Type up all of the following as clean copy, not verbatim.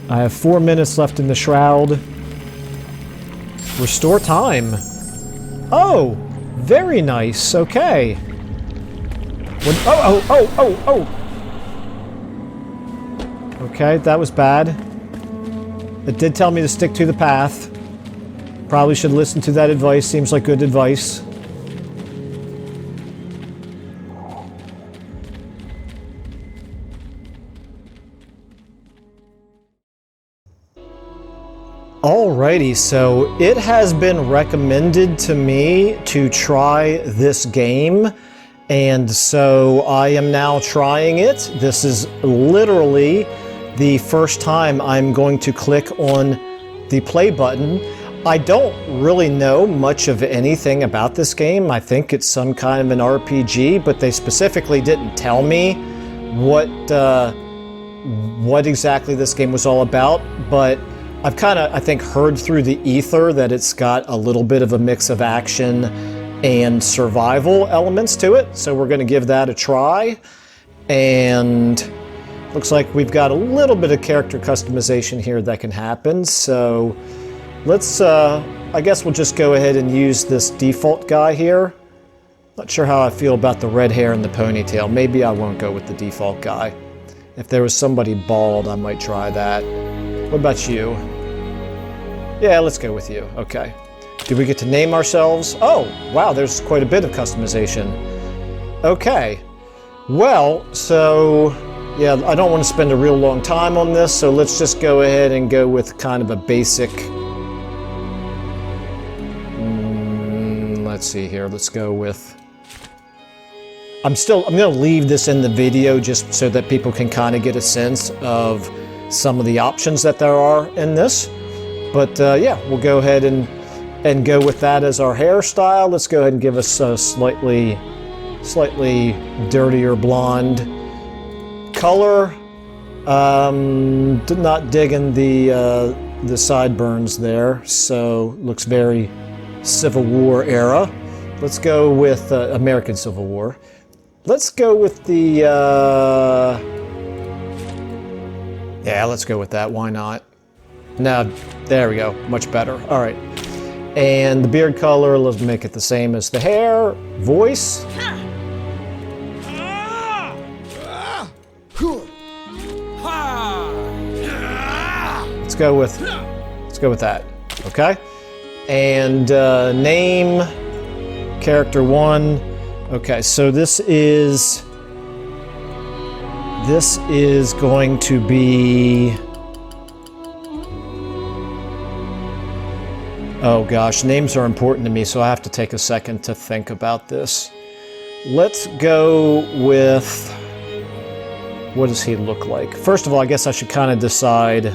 I have 4 minutes left in the Shroud. Restore time. Oh, very nice. Okay. Oh. Okay, that was bad. It did tell me to stick to the path. Probably should listen to that advice. Seems like good advice. Alrighty, so it has been recommended to me to try this game, and so I am now trying it. This is literally the first time I'm going to click on the play button. I don't really know much of anything about this game. I think it's some kind of an RPG, but they specifically didn't tell me what exactly this game was all about, but I've kind of, I think, heard through the ether that it's got a little bit of a mix of action and survival elements to it. So we're going to give that a try. And looks like we've got a little bit of character customization here that can happen. So let's, I guess we'll just go ahead and use this default guy here. Not sure how I feel about the red hair and the ponytail. Maybe I won't go with the default guy. If there was somebody bald, I might try that. What about you? Yeah, let's go with you. Okay. Do we get to name ourselves? Oh, wow, there's quite a bit of customization. Okay. Well, so, yeah, I don't want to spend a real long time on this, so let's just go ahead and go with kind of a basic... let's see here. Let's go with... I'm going to leave this in the video just so that people can kind of get a sense of some of the options that there are in this. But yeah, we'll go ahead and go with that as our hairstyle. Let's go ahead and give us a slightly dirtier blonde color. Not digging the sideburns there, so looks very Civil War era. Let's go with American Civil War. Let's go with the yeah, let's go with that. Why not? Now, there we go. Much better. All right. And the beard color, let's make it the same as the hair. Voice. Let's go with that. Okay. And name, character 1. Okay, so this is going to be... Oh gosh, names are important to me, so I have to take a second to think about this. Let's go with... What does he look like? First of all, I guess I should kind of decide...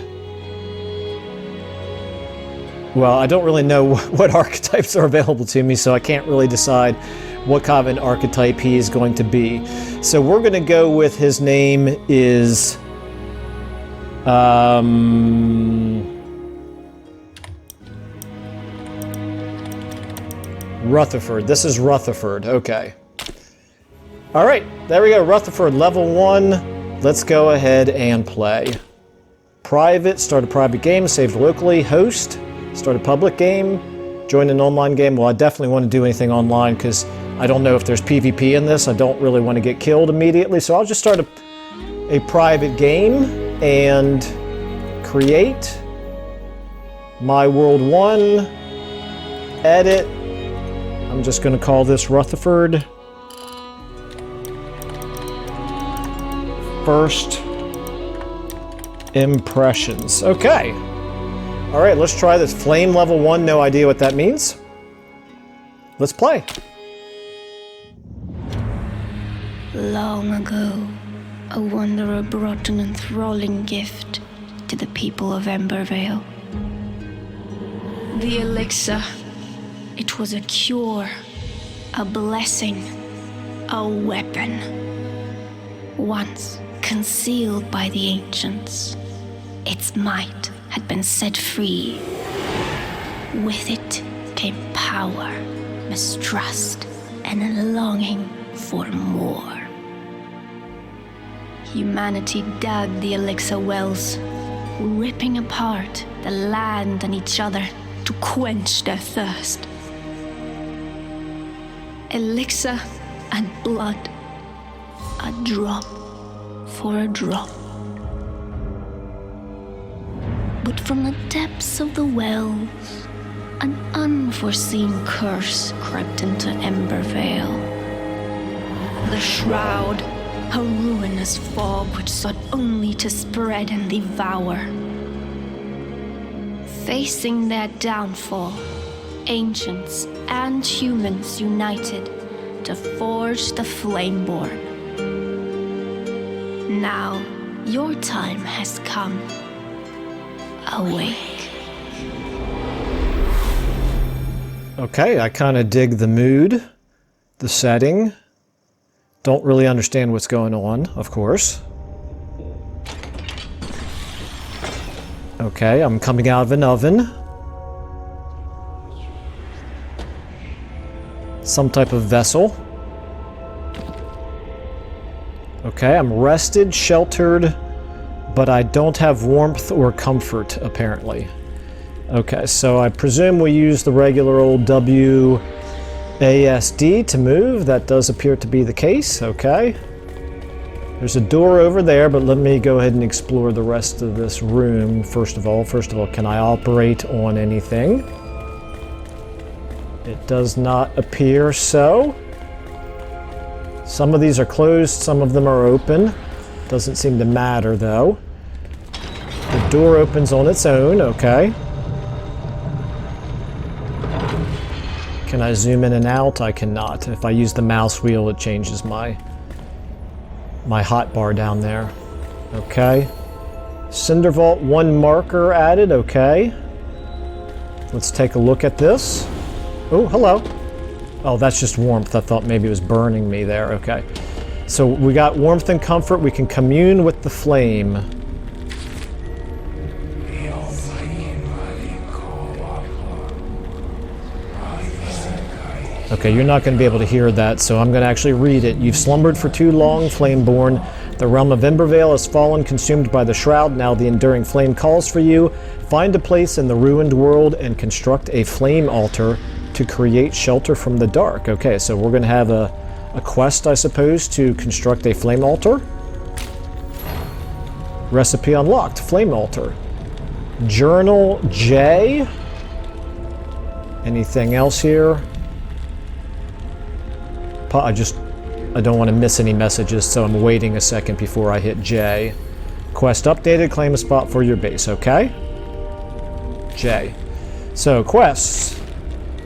Well, I don't really know what archetypes are available to me, so I can't really decide what kind of an archetype he is going to be. So we're going to go with his name is... Rutherford. This is Rutherford. Okay. All right. There we go. Rutherford, level 1. Let's go ahead and play. Private. Start a private game. Save locally. Host. Start a public game. Join an online game. Well, I definitely want to do anything online because I don't know if there's PvP in this. I don't really want to get killed immediately. So I'll just start a private game and create my world 1. Edit. I'm just going to call this Rutherford. First impressions. Okay. All right, let's try this. Flame level 1, no idea what that means. Let's play. Long ago, a wanderer brought an enthralling gift to the people of Embervale. The elixir. It was a cure, a blessing, a weapon. Once concealed by the ancients, its might had been set free. With it came power, mistrust, and a longing for more. Humanity dug the elixir wells, ripping apart the land and each other to quench their thirst. Elixir and blood, a drop for a drop. But from the depths of the wells, an unforeseen curse crept into Embervale. The Shroud, a ruinous fog which sought only to spread and devour. Facing their downfall, ancients and humans united to forge the Flameborn. Now, your time has come. Awake. Okay, I kind of dig the mood, the setting. Don't really understand what's going on, of course. Okay, I'm coming out of an oven. Some type of vessel. Okay, I'm rested, sheltered, but I don't have warmth or comfort, apparently. Okay, so I presume we use the regular old WASD to move. That does appear to be the case, okay. There's a door over there, but let me go ahead and explore the rest of this room first of all. First of all, can I operate on anything? It does not appear so. Some of these are closed, some of them are open. Doesn't seem to matter though. The door opens on its own, okay. Can I zoom in and out? I cannot. If I use the mouse wheel, it changes my hotbar down there. Okay. Cinder Vault, 1 marker added, okay. Let's take a look at this. Oh, hello. Oh, that's just warmth. I thought maybe it was burning me there. Okay. So we got warmth and comfort. We can commune with the flame. Okay, you're not going to be able to hear that, so I'm going to actually read it. You've slumbered for too long, Flameborn. The realm of Embervale has fallen, consumed by the Shroud. Now the enduring flame calls for you. Find a place in the ruined world and construct a flame altar to create shelter from the dark. Okay, so we're going to have a quest, I suppose, to construct a flame altar. Recipe unlocked, flame altar. Journal J. Anything else here? I don't want to miss any messages, so I'm waiting a second before I hit J. Quest updated, claim a spot for your base, okay? J. So, quests.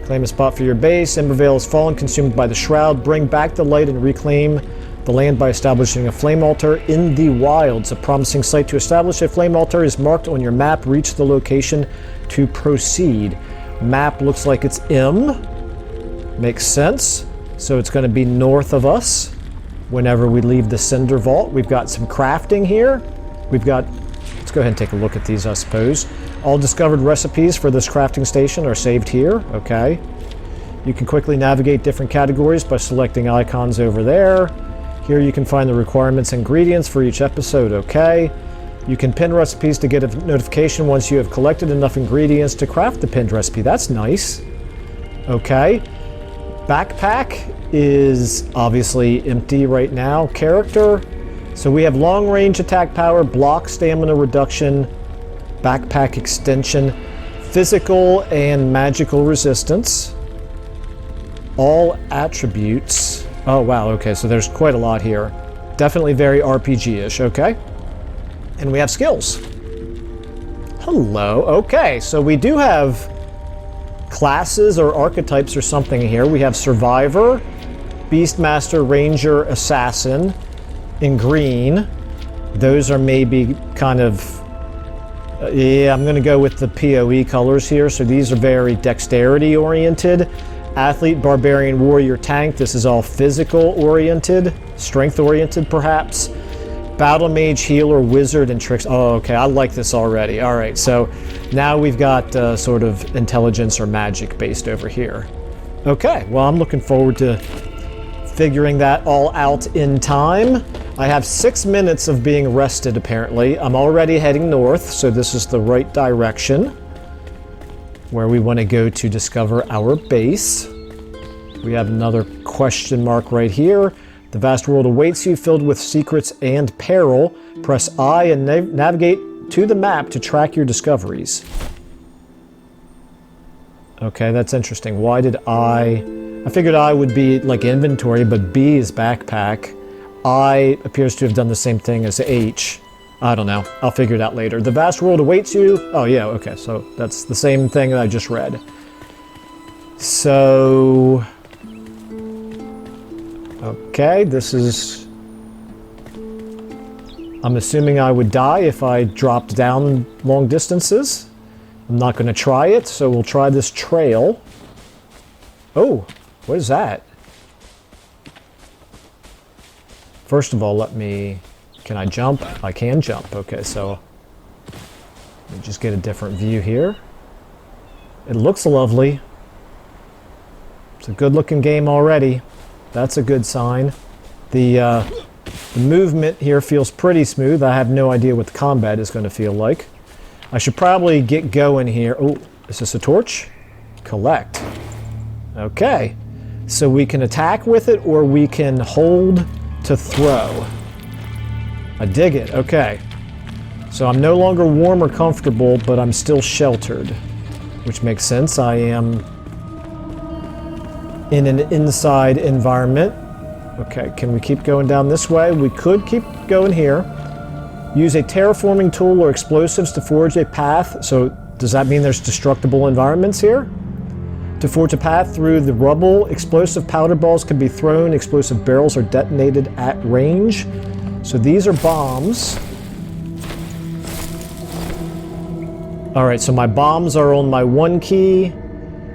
Claim a spot for your base. Embervale has fallen, consumed by the Shroud. Bring back the light and reclaim the land by establishing a flame altar in the wilds. A promising site to establish a flame altar is marked on your map. Reach the location to proceed. Map looks like it's M. Makes sense. So it's going to be north of us whenever we leave the Cinder Vault. We've got some crafting here. We've got, let's go ahead and take a look at these, I suppose. All discovered recipes for this crafting station are saved here. Okay. You can quickly navigate different categories by selecting icons over there. Here you can find the requirements and ingredients for each episode. Okay. You can pin recipes to get a notification once you have collected enough ingredients to craft the pinned recipe. That's nice. Okay. Backpack is obviously empty right now. Character. So we have long range attack power, block stamina reduction, backpack extension, physical and magical resistance. All attributes. Oh wow, okay, so there's quite a lot here. Definitely very RPG-ish, okay. And we have skills. Hello, okay, so we do have classes or archetypes or something here. We have Survivor, Beastmaster, Ranger, Assassin in green. Those are maybe kind of, yeah, I'm going to go with the PoE colors here. So these are very dexterity oriented. Athlete, Barbarian, Warrior, Tank. This is all physical oriented, strength oriented perhaps. Battle Mage, Healer, Wizard, and Tricks. Oh, okay, I like this already. All right, so now we've got sort of intelligence or magic based over here. Okay, well, I'm looking forward to figuring that all out in time. I have 6 minutes of being rested, apparently. I'm already heading north, so this is the right direction where we want to go to discover our base. We have another question mark right here. The vast world awaits you, filled with secrets and peril. Press I and navigate to the map to track your discoveries. Okay, that's interesting. Why did I figured I would be like inventory, but B is backpack. I appears to have done the same thing as H. I don't know. I'll figure it out later. The vast world awaits you. Oh yeah, okay, so that's the same thing that I just read. So... okay, this is... I'm assuming I would die if I dropped down long distances. I'm not going to try it, so we'll try this trail. Oh, what is that? First of all, let me... can I jump? I can jump. Okay, so... let me just get a different view here. It looks lovely. It's a good-looking game already. That's a good sign. The movement here feels pretty smooth. I have no idea what the combat is going to feel like. I should probably get going here. Oh, is this a torch? Collect. Okay. So we can attack with it, or we can hold to throw. I dig it. Okay. So I'm no longer warm or comfortable, but I'm still sheltered, which makes sense. I am in an inside environment. Okay, can we keep going down this way? We could keep going here. Use a terraforming tool or explosives to forge a path. So does that mean there's destructible environments here? To forge a path through the rubble, explosive powder balls can be thrown. Explosive barrels are detonated at range. So these are bombs. All right, so my bombs are on my 1 key.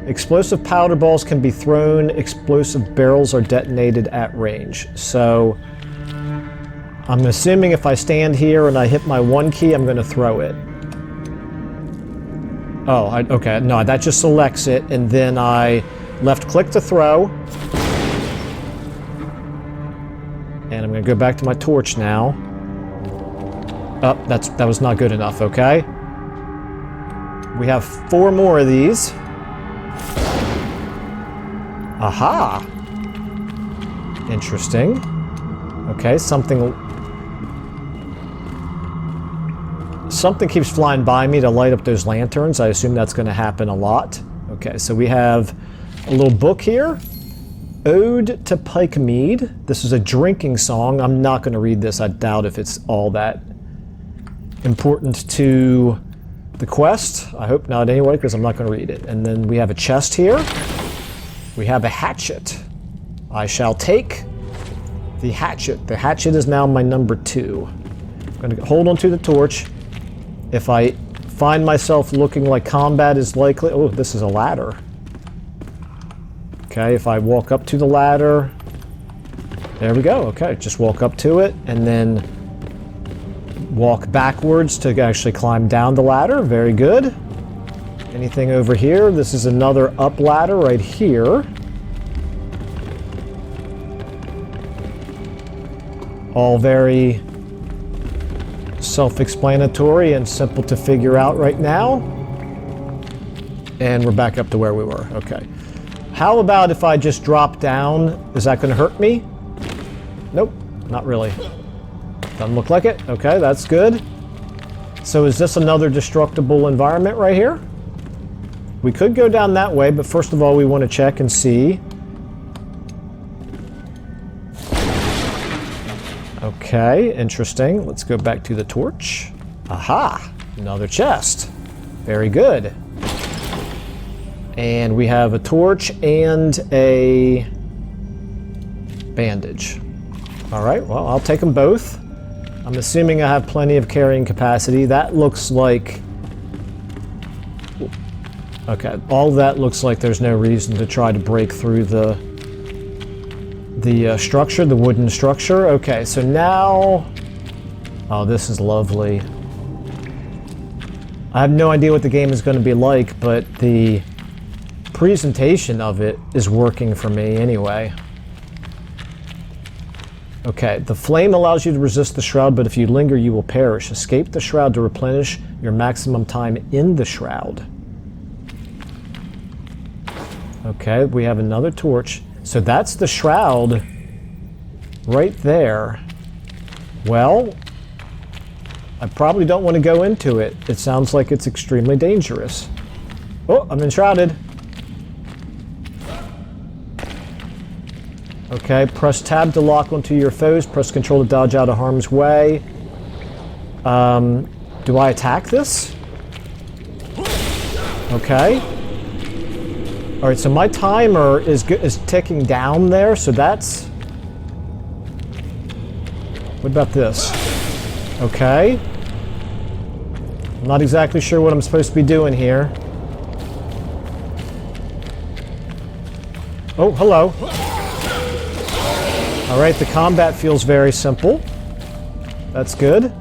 Explosive powder balls can be thrown. Explosive barrels are detonated at range. So I'm assuming if I stand here and I hit my 1 key, I'm going to throw it. Oh, okay. No, that just selects it, and then I left click to throw. And I'm going to go back to my torch now. Oh, that was not good enough, okay. We have 4 more of these. Aha! Interesting. Okay, something keeps flying by me to light up those lanterns. I assume that's going to happen a lot. Okay, so we have a little book here. Ode to Pike Mead. This is a drinking song. I'm not going to read this. I doubt if it's all that important to the quest. I hope not anyway, because I'm not going to read it. And then we have a chest here. We have a hatchet. I shall take the hatchet. The hatchet is now my number 2. I'm going to hold on to the torch. If I find myself looking like combat is likely... oh, this is a ladder. Okay, if I walk up to the ladder... there we go. Okay, just walk up to it and then walk backwards to actually climb down the ladder. Very good. Anything over here? This is another up ladder right here. All very self-explanatory and simple to figure out right now. And we're back up to where we were. Okay. How about if I just drop down? Is that going to hurt me? Nope, not really. Doesn't look like it. Okay, that's good. So is this another destructible environment right here? We could go down that way, but first of all, we want to check and see. Okay, interesting. Let's go back to the torch. Aha! Another chest. Very good. And we have a torch and a bandage. All right, well, I'll take them both. I'm assuming I have plenty of carrying capacity. That looks like... okay, all that looks like there's no reason to try to break through the structure, the wooden structure. Okay, so now... oh, this is lovely. I have no idea what the game is going to be like, but the presentation of it is working for me anyway. Okay, the flame allows you to resist the shroud, but if you linger, you will perish. Escape the shroud to replenish your maximum time in the shroud. Okay, we have another torch. So that's the shroud right there. Well, I probably don't want to go into it. It sounds like it's extremely dangerous. Oh, I'm enshrouded. Okay, press tab to lock onto your foes. Press control to dodge out of harm's way. Do I attack this? Okay. All right, so my timer is ticking down there, so that's... What about this? Okay. I'm not exactly sure what I'm supposed to be doing here. Oh, hello. All right, the combat feels very simple. That's good.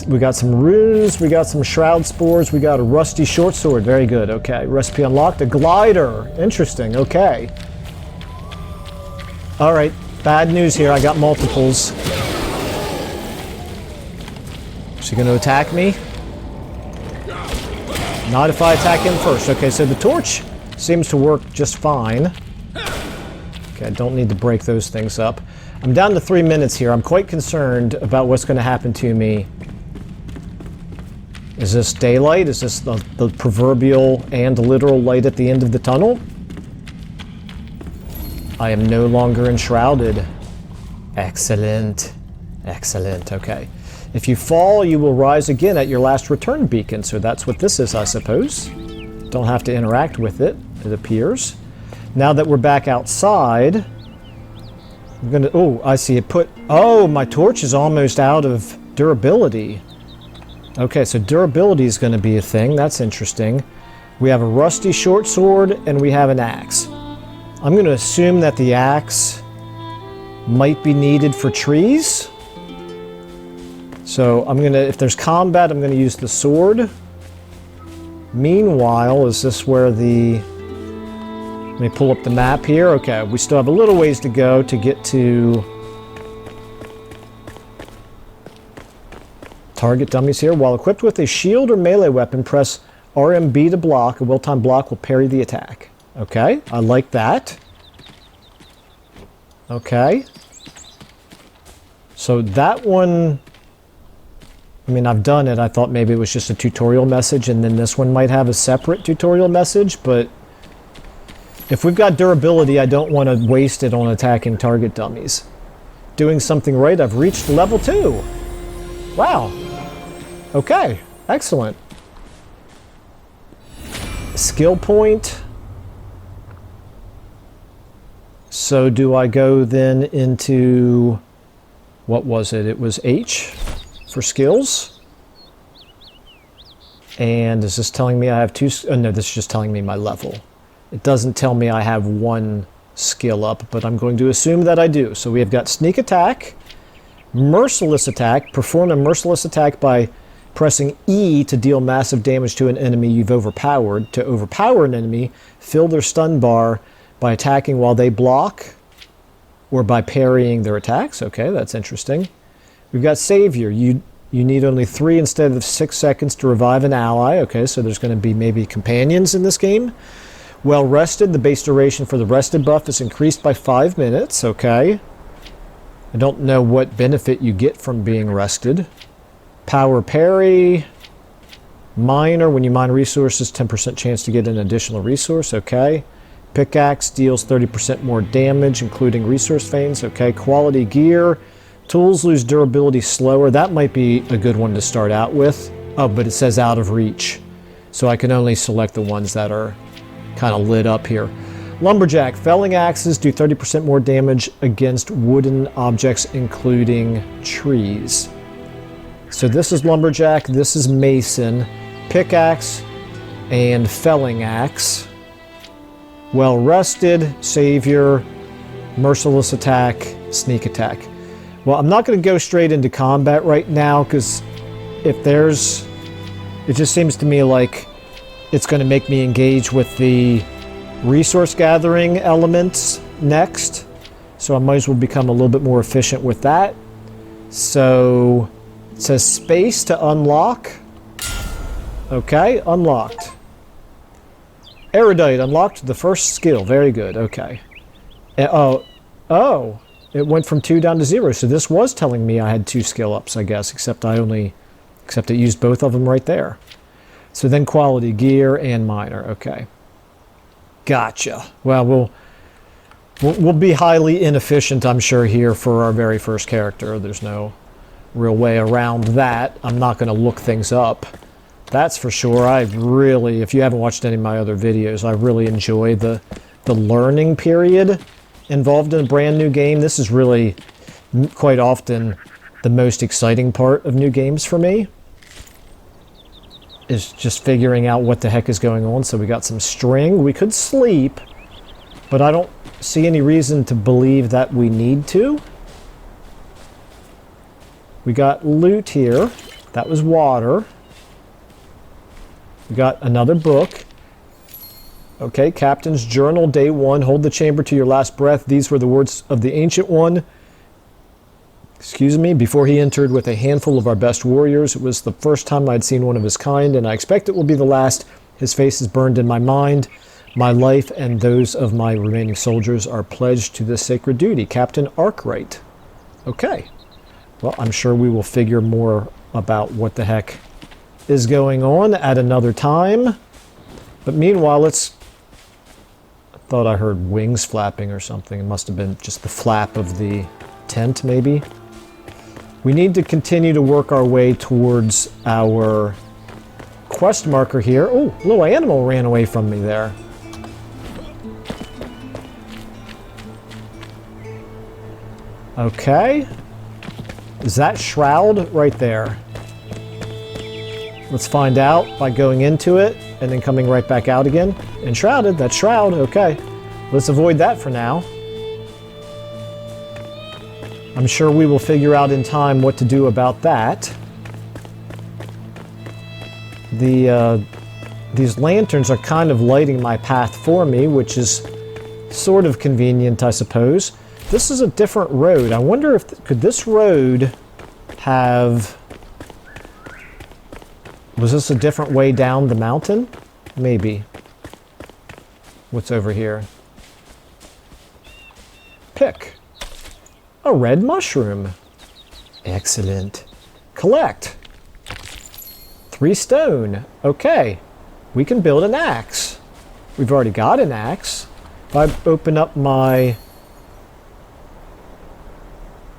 We got some runes, we got some shroud spores, we got a rusty short sword. Very good, okay. Recipe unlocked. A glider. Interesting, okay. All right, bad news here. I got multiples. Is he going to attack me? Not if I attack him first. Okay, so the torch seems to work just fine. Okay, I don't need to break those things up. I'm down to 3 minutes here. I'm quite concerned about what's going to happen to me. Is this daylight? Is this the proverbial and literal light at the end of the tunnel? I am no longer enshrouded. Excellent. Excellent, okay. If you fall, you will rise again at your last return beacon. So that's what this is, I suppose. Don't have to interact with it, it appears. Now that we're back outside, I'm gonna, oh, I see it put, oh, my torch is almost out of durability. Okay, so durability is gonna be a thing. That's interesting. We have a rusty short sword and we have an axe. I'm gonna assume that the axe might be needed for trees. So I'm gonna, if there's combat, I'm gonna use the sword. Meanwhile, is this where the... Let me pull up the map here. Okay, we still have a little ways to go to get to target dummies here. While equipped with a shield or melee weapon, press RMB to block. A well-timed block will parry the attack. Okay, I like that. Okay. So that one... I mean, I've done it. I thought maybe it was just a tutorial message, and then this one might have a separate tutorial message, but if we've got durability, I don't want to waste it on attacking target dummies. Doing something right, I've reached level 2. Wow. Okay, excellent. Skill point. So do I go then into, what was it? It was H for skills. And is this telling me I have 2? Oh, no, this is just telling me my level. It doesn't tell me I have 1 skill up, but I'm going to assume that I do. So we have got sneak attack, merciless attack. Perform a merciless attack by pressing E to deal massive damage to an enemy you've overpowered. To overpower an enemy, fill their stun bar by attacking while they block or by parrying their attacks. Okay, that's interesting. We've got Savior. You need only 3 instead of 6 seconds to revive an ally. Okay, so there's going to be maybe companions in this game. Well rested. The base duration for the rested buff is increased by 5 minutes. Okay. I don't know what benefit you get from being rested. Power parry. Minor. When you mine resources, 10% chance to get an additional resource. Okay. Pickaxe deals 30% more damage, including resource veins. Okay. Quality gear. Tools lose durability slower. That might be a good one to start out with. Oh, but it says out of reach. So I can only select the ones that are kind of lit up here. Lumberjack. Felling axes do 30% more damage against wooden objects, including trees. So this is Lumberjack. This is Mason. Pickaxe and felling axe. Well rested. Savior. Merciless attack. Sneak attack. Well, I'm not going to go straight into combat right now, because if there's... It just seems to me like it's going to make me engage with the resource gathering elements next. So I might as well become a little bit more efficient with that. So it says space to unlock. Okay, unlocked. Erudite, unlocked the first skill. Very good, okay. Oh, it went from 2 down to 0. So this was telling me I had 2 skill ups, I guess, except it used both of them right there. So then quality, gear, and minor, okay. Gotcha. Well, we'll be highly inefficient, I'm sure, here for our very first character. There's no real way around that. I'm not going to look things up. That's for sure. I really, if you haven't watched any of my other videos, I really enjoy the learning period involved in a brand new game. This is really quite often the most exciting part of new games for me, is just figuring out what the heck is going on. So we got some string. We could sleep, but I don't see any reason to believe that we need to. We got loot here. That was water. We got another book. Okay, Captain's Journal, Day 1. Hold the chamber to your last breath. These were the words of the Ancient One. Excuse me, before he entered with a handful of our best warriors. It was the first time I'd seen one of his kind, and I expect it will be the last. His face is burned in my mind. My life and those of my remaining soldiers are pledged to this sacred duty. Captain Arkwright. Okay. Well, I'm sure we will figure more about what the heck is going on at another time. But meanwhile, I thought I heard wings flapping or something. It must have been just the flap of the tent, maybe. We need to continue to work our way towards our quest marker here. Oh, a little animal ran away from me there. Okay. Is that Shroud right there? Let's find out by going into it and then coming right back out again. Enshrouded, that's Shroud, okay. Let's avoid that for now. I'm sure we will figure out in time what to do about that. These lanterns are kind of lighting my path for me, which is sort of convenient, I suppose. This is a different road. I wonder if could this road have... Was this a different way down the mountain? Maybe. What's over here? Pick. A red mushroom. Excellent. Collect. 3 stone. Okay. We can build an axe. We've already got an axe. If I open up my...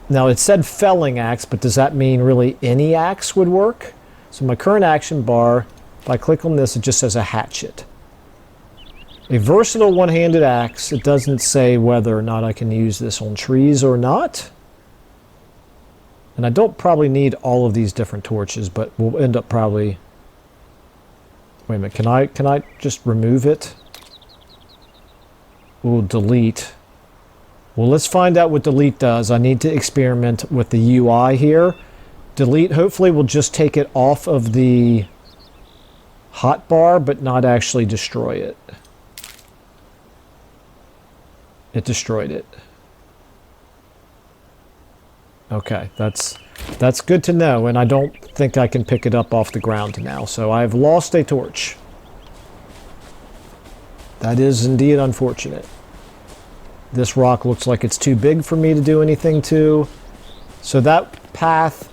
Now it said felling axe, but does that mean really any axe would work? So my current action bar, if I click on this, it just says a hatchet. A versatile one-handed axe. It doesn't say whether or not I can use this on trees or not. And I don't probably need all of these different torches, but we'll end up probably... Wait a minute, can I just remove it? Ooh, delete. Well, let's find out what delete does. I need to experiment with the UI here. Delete hopefully will just take it off of the hotbar, but not actually destroy it. It destroyed it. Okay, that's good to know, and I don't think I can pick it up off the ground now, so I've lost a torch. That is indeed unfortunate. This rock looks like it's too big for me to do anything to. So that path...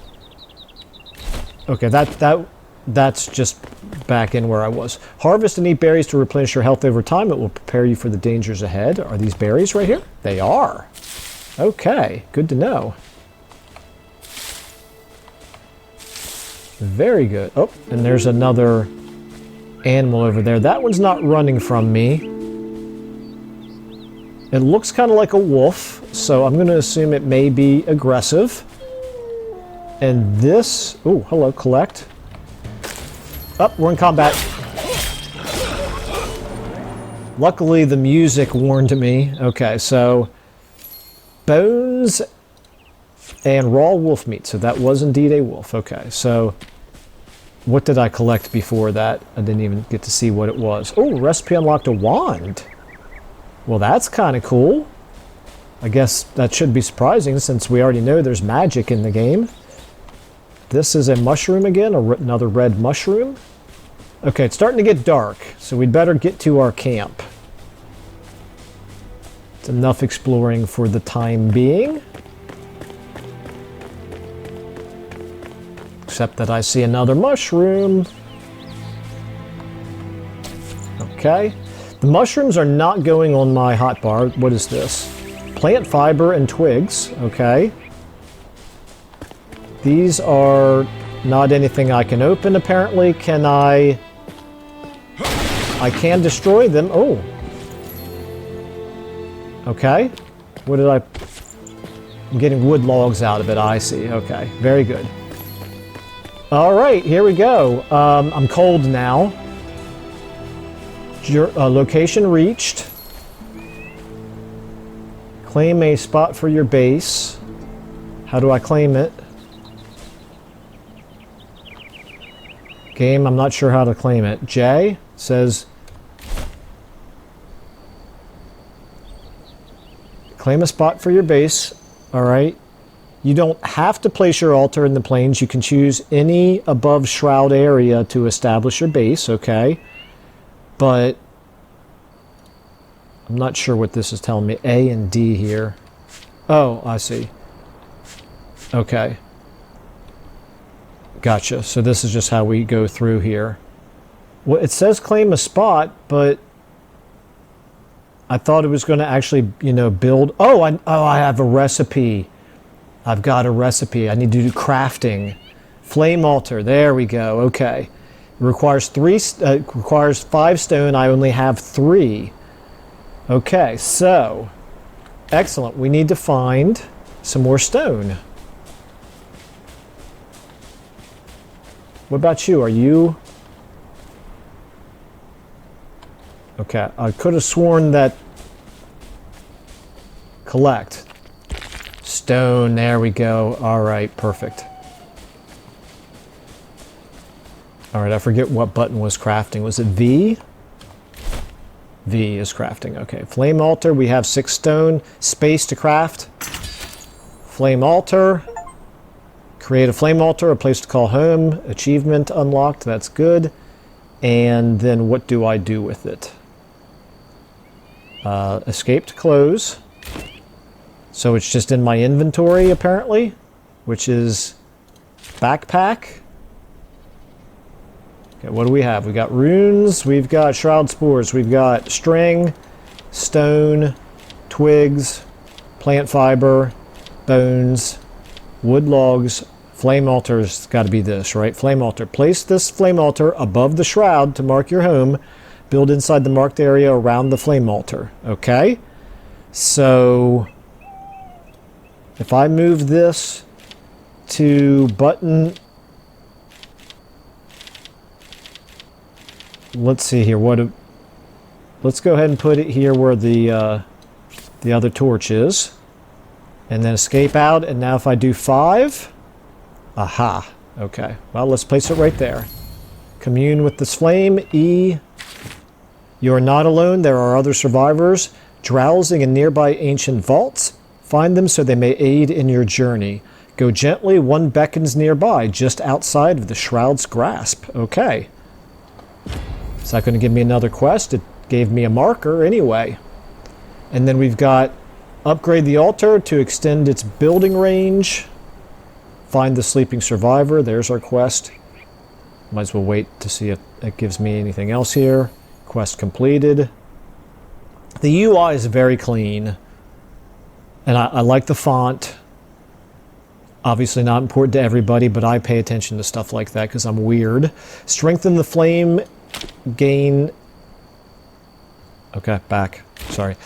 Okay, that's just back in where I was. Harvest and eat berries to replenish your health over time. It will prepare you for the dangers ahead. Are these berries right here? They are. Okay, good to know. Very good. Oh, and there's another animal over there. That one's not running from me. It looks kind of like a wolf, so I'm going to assume it may be aggressive. And this... Oh, hello, collect. Oh, we're in combat. Luckily, the music warned me. Okay, so... Bones and raw wolf meat. So that was indeed a wolf. Okay, so... What did I collect before that? I didn't even get to see what it was. Oh, recipe unlocked a wand. Well, that's kind of cool. I guess that should be surprising since we already know there's magic in the game. This is a mushroom again, another red mushroom. Okay, it's starting to get dark, so we'd better get to our camp. It's enough exploring for the time being. Except that I see another mushroom. Okay. The mushrooms are not going on my hotbar. What is this? Plant fiber and twigs. Okay. These are not anything I can open, apparently. Can I can destroy them. Oh. Okay. What did I'm getting wood logs out of it. I see. Okay. Very good. All right. Here we go. I'm cold now. Location reached. Claim a spot for your base. How do I claim it? Game, I'm not sure how to claim it. J says claim a spot for your base. All right. You don't have to place your altar in the plains. You can choose any above Shroud area to establish your base. Okay. But I'm not sure what this is telling me. A and D here. Oh, I see. Okay. Gotcha. So this is just how we go through here. Well, it says claim a spot, but I thought it was going to actually, build. Oh, I have a recipe. I've got a recipe. I need to do crafting. Flame altar. There we go. Okay. It requires 5 stone. I only have 3. Okay, so excellent. We need to find some more stone. What about you? Are you? Okay, I could have sworn that collect stone. There we go. All right, perfect. All right, I forget what button was crafting. Was it V? V is crafting. Okay, flame altar. We have 6 stone. Space to craft. Flame altar. Create a flame altar, a place to call home. Achievement unlocked. That's good. And then what do I do with it? Escape to close. So it's just in my inventory, apparently, which is backpack. Okay, what do we have? We got runes, we've got shroud spores, we've got string, stone, twigs, plant fiber, bones, wood logs, flame altars. Got to be this, right? Flame altar. Place this flame altar above the shroud to mark your home. Build inside the marked area around the flame altar. Okay? So if I move this to button, let's see here. Let's go ahead and put it here where the other torch is, and then escape out. And now if I do 5, aha. Okay. Well, let's place it right there. Commune with this flame. E. You are not alone. There are other survivors drowsing in nearby ancient vaults. Find them so they may aid in your journey. Go gently. One beckons nearby, just outside of the shroud's grasp. Okay. Is that going to give me another quest? It gave me a marker anyway. And then we've got upgrade the altar to extend its building range. Find the sleeping survivor. There's our quest. Might as well wait to see if it gives me anything else here. Quest completed. The UI is very clean. And I like the font. Obviously not important to everybody, but I pay attention to stuff like that because I'm weird. Strengthen the flame. Gain. Okay, back. Sorry.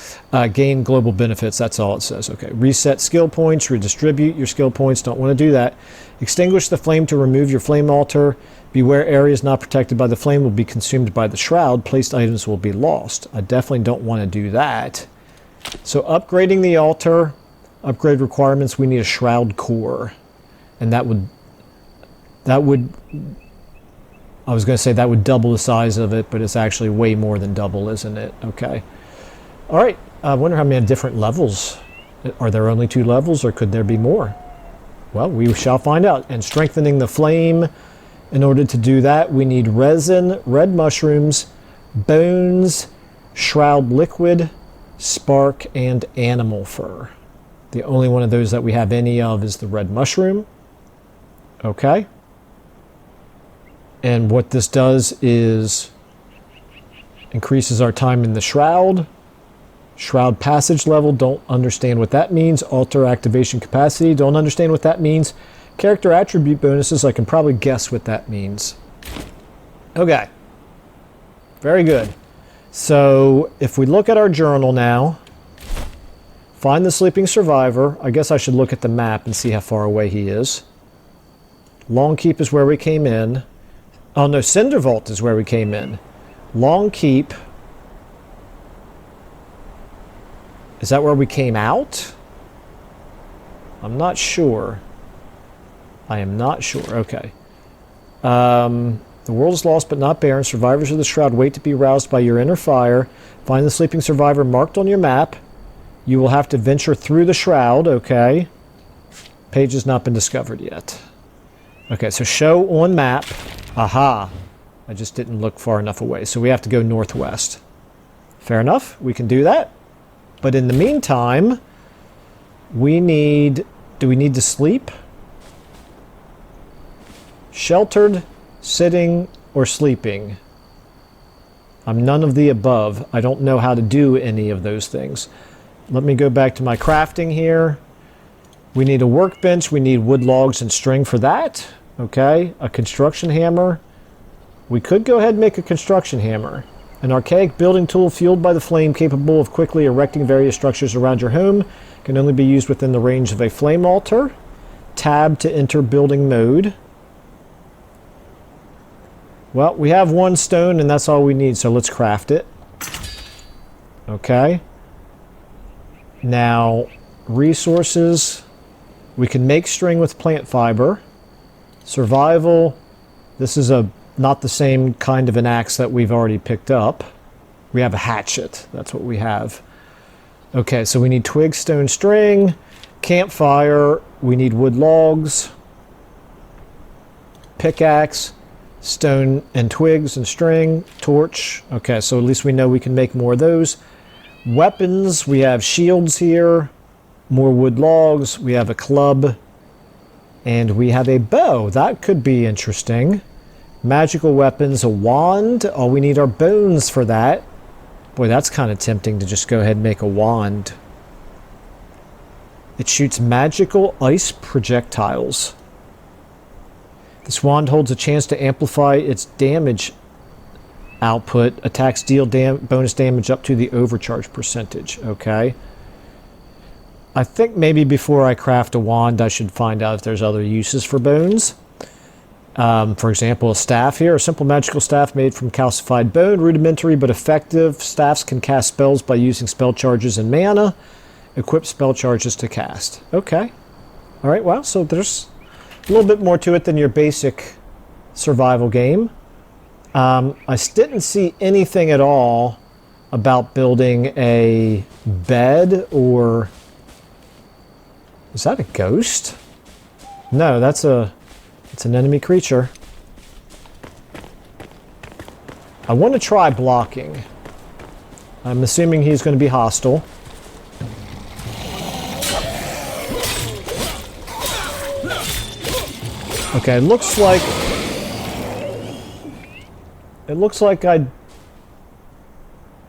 Gain global benefits. That's all it says. Okay. Reset skill points. Redistribute your skill points. Don't want to do that. Extinguish the flame to remove your flame altar. Beware areas not protected by the flame will be consumed by the shroud. Placed items will be lost. I definitely don't want to do that. So upgrading the altar. Upgrade requirements. We need a shroud core. And that would I was going to say that would double the size of it, but it's actually way more than double, isn't it? Okay. All right. I wonder how many different levels Are there only 2 levels, or could there be more? Well, we shall find out. And strengthening the flame, in order to do that, we need resin, red mushrooms, bones, shroud liquid, spark, and animal fur. The only one of those that we have any of is the red mushroom. Okay. And what this does is increases our time in the shroud. Shroud passage level, don't understand what that means. Altar activation capacity, don't understand what that means. Character attribute bonuses, I can probably guess what that means. Okay. Very good. So if we look at our journal now, find the sleeping survivor. I guess I should look at the map and see how far away he is. Long Keep is where we came in. Oh no, Cinder Vault is where we came in. Long Keep. Is that where we came out? I'm not sure. I am not sure. Okay. The world is lost but not barren. Survivors of the Shroud wait to be roused by your inner fire. Find the sleeping survivor marked on your map. You will have to venture through the Shroud. Okay. Page has not been discovered yet. Okay, so show on map. Aha. I just didn't look far enough away. So we have to go northwest. Fair enough. We can do that. But in the meantime, we need... Do we need to sleep? Sheltered, sitting, or sleeping? I'm none of the above. I don't know how to do any of those things. Let me go back to my crafting here. We need a workbench. We need wood, logs, and string for that. Okay, a construction hammer. We could go ahead and make a construction hammer. An archaic building tool fueled by the flame capable of quickly erecting various structures around your home. Can only be used within the range of a flame altar. Tab to enter building mode. Well, we have 1 stone and that's all we need, so let's craft it. Okay. Now, resources. We can make string with plant fiber. Survival. This is not the same kind of an axe that we've already picked up. We have a hatchet. That's what we have. Okay, so we need twig, stone, string. Campfire. We need wood, logs. Pickaxe. Stone and twigs and string. Torch. Okay, so at least we know we can make more of those. Weapons. We have shields here. More wood, logs. We have a club. And we have a bow. That could be interesting. Magical weapons, a wand. Oh, we need our bones for that. Boy, that's kind of tempting to just go ahead and make a wand. It shoots magical ice projectiles. This wand holds a chance to amplify its damage output. Attacks deal bonus damage up to the overcharge percentage. Okay. I think maybe before I craft a wand, I should find out if there's other uses for bones. For example, a staff here, a simple magical staff made from calcified bone, rudimentary but effective. Staffs can cast spells by using spell charges and mana. Equip spell charges to cast. Okay. All right, well, so there's a little bit more to it than your basic survival game. I didn't see anything at all about building a bed or... Is that a ghost? No, it's an enemy creature. I want to try blocking. I'm assuming he's going to be hostile. Okay, it looks like I'm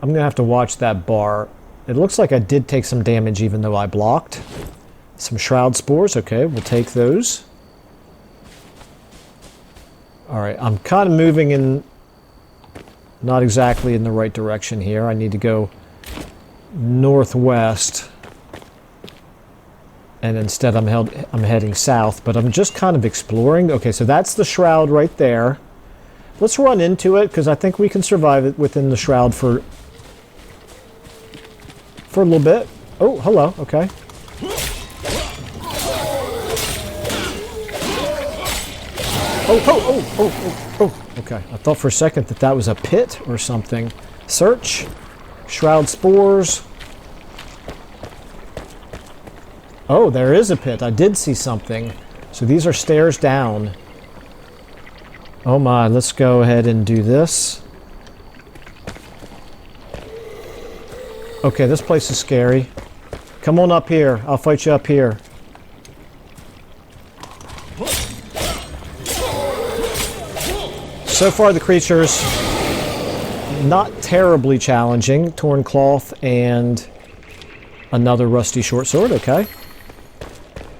going to have to watch that bar. It looks like I did take some damage even though I blocked. Some shroud spores. Okay, we'll take those. Alright, I'm kind of moving in not exactly in the right direction here. I need to go northwest. And instead I'm heading south, but I'm just kind of exploring. Okay, so that's the shroud right there. Let's run into it, because I think we can survive it within the shroud for a little bit. Oh, hello, okay. Oh, okay. I thought for a second that was a pit or something. Search. Shroud spores. Oh, there is a pit. I did see something. So these are stairs down. Oh my, let's go ahead and do this. Okay, this place is scary. Come on up here. I'll fight you up here. So far the creatures, not terribly challenging. Torn cloth and another rusty short sword, okay.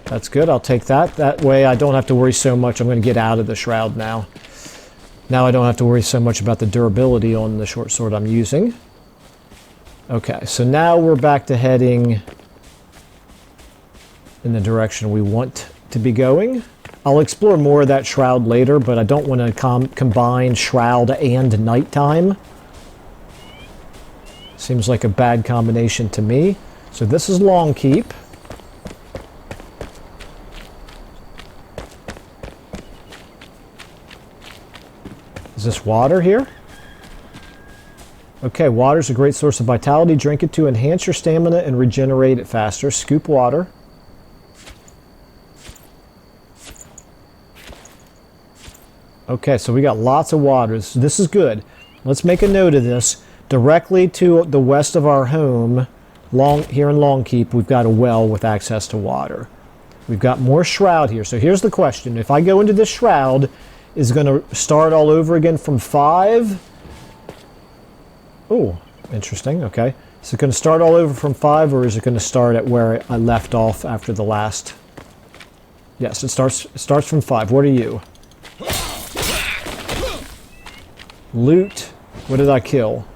That's good, I'll take that. That way I don't have to worry so much. I'm going to get out of the shroud now. Now I don't have to worry so much about the durability on the short sword I'm using. Okay, so now we're back to heading in the direction we want to be going. I'll explore more of that shroud later, but I don't want to combine shroud and nighttime. Seems like a bad combination to me. So this is Long Keep. Is this water here? Okay, water's a great source of vitality. Drink it to enhance your stamina and regenerate it faster. Scoop water. Okay, so we got lots of water. This is good. Let's make a note of this. Directly to the west of our home, here in Long Keep, we've got a well with access to water. We've got more shroud here. So here's the question. If I go into this shroud, is it going to start all over again from 5? Oh, interesting. Okay. Is it going to start all over from 5, or is it going to start at where I left off after the last? Yes, it starts from 5. What are you? Loot. What did I kill?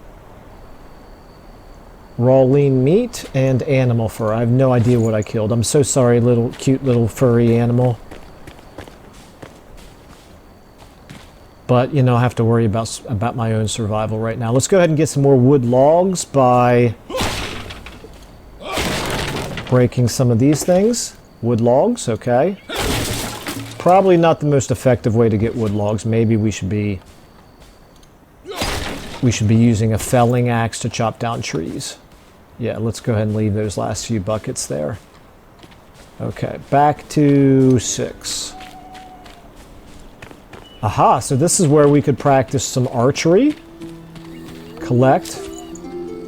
Raw lean meat and animal fur. I have no idea what I killed. I'm so sorry, cute little furry animal. But, you know, I have to worry about my own survival right now. Let's go ahead and get some more wood logs by breaking some of these things. Wood logs, okay. Probably not the most effective way to get wood logs. Maybe we should be using a felling axe to chop down trees. Yeah, let's go ahead and leave those last few buckets there. Okay, back to 6. Aha, so this is where we could practice some archery. Collect.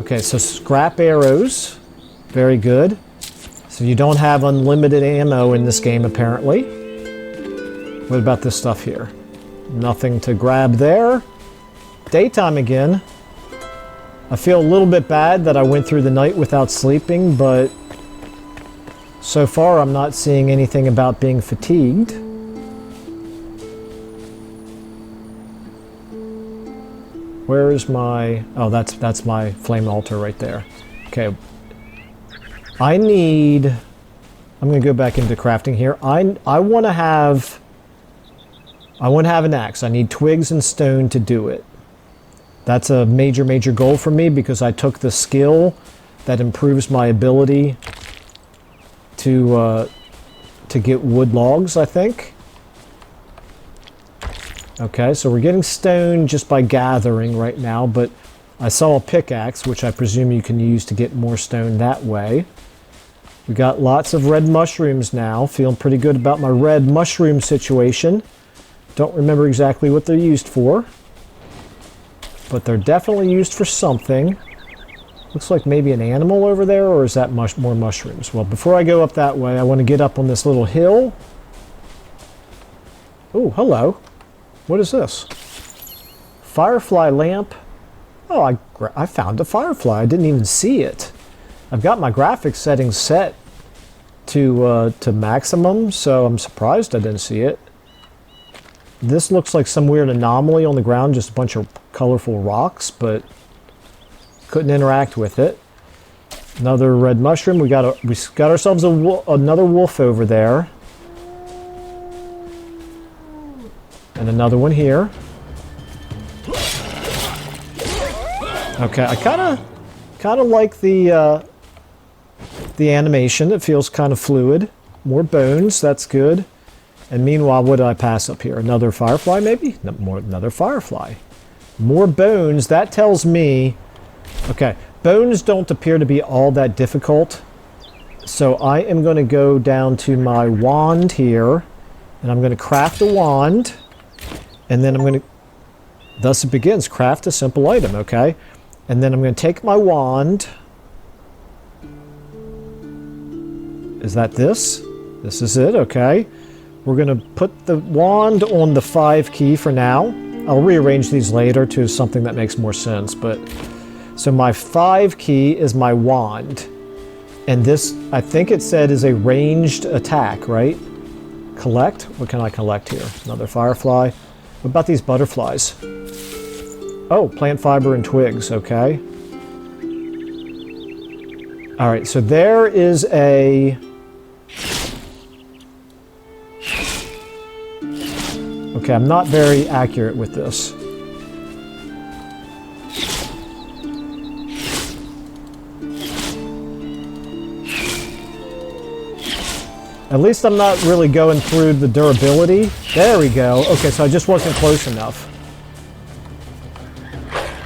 Okay, so scrap arrows. Very good. So you don't have unlimited ammo in this game, apparently. What about this stuff here? Nothing to grab there. Daytime again. I feel a little bit bad that I went through the night without sleeping, but so far I'm not seeing anything about being fatigued. Where is my... Oh, that's my flame altar right there. Okay. I need... I'm going to go back into crafting here. I want to have an axe. I need twigs and stone to do it. That's a major goal for me because I took the skill that improves my ability to get wood logs, I think. Okay, so we're getting stone just by gathering right now, but I saw a pickaxe, which I presume you can use to get more stone that way. We got lots of red mushrooms now. Feeling pretty good about my red mushroom situation. Don't remember exactly what they're used for, but they're definitely used for something. Looks like maybe an animal over there, or is that more mushrooms? Well, before I go up that way, I want to get up on this little hill. Oh, hello. What is this? Firefly lamp. Oh, I found a firefly. I didn't even see it. I've got my graphics settings set to maximum, so I'm surprised I didn't see it. This looks like some weird anomaly on the ground, just a bunch of colorful rocks, but couldn't interact with it. Another red mushroom. We got ourselves another wolf over there. And another one here. Okay, I kind of like the animation. It feels kind of fluid. More bones, that's good. And meanwhile, what did I pass up here? Another firefly, maybe? No, another firefly. More bones. That tells me... Okay, bones don't appear to be all that difficult So I am going to go down to my wand here, and I'm going to craft a wand, and then I'm going to, thus it begins, craft a simple item, okay? And then I'm going to take my wand. Is that this? This is it, okay. We're going to put the wand on the 5 key for now. I'll rearrange these later to something that makes more sense, but... So my 5 key is my wand. And this, I think it said, is a ranged attack, right? Collect? What can I collect here? Another firefly. What about these butterflies? Oh, plant fiber and twigs, okay. Alright, so there is a... Okay, I'm not very accurate with this. At least I'm not really going through the durability. There we go. Okay, so I just wasn't close enough.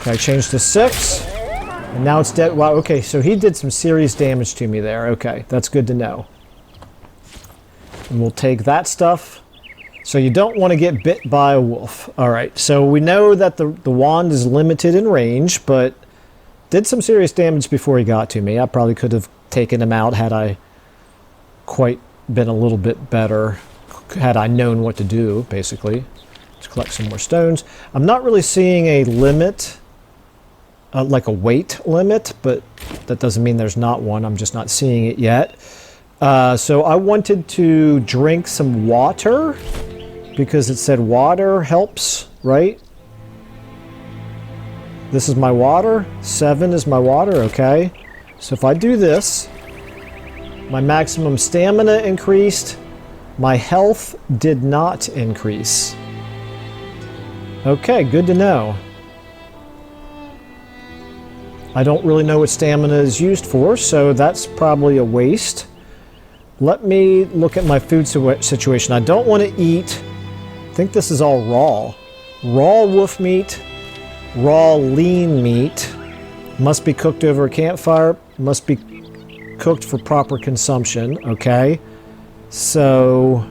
Okay, I changed to 6. And now it's dead. Wow, okay, so he did some serious damage to me there. Okay, that's good to know. And we'll take that stuff. So you don't want to get bit by a wolf. Alright, so we know that the wand is limited in range, but did some serious damage before he got to me. I probably could have taken him out had I quite been a little bit better, had I known what to do, basically. Let's collect some more stones. I'm not really seeing a limit, like a weight limit, but that doesn't mean there's not one. I'm just not seeing it yet. So I wanted to drink some water, because it said water helps, right? This is my water. 7 is my water, okay. So if I do this, my maximum stamina increased. My health did not increase. Okay, good to know. I don't really know what stamina is used for, so that's probably a waste. Let me look at my food situation. I don't want to eat... I think this is all raw. Raw wolf meat, raw lean meat. Must be cooked over a campfire. Must be cooked for proper consumption, okay? So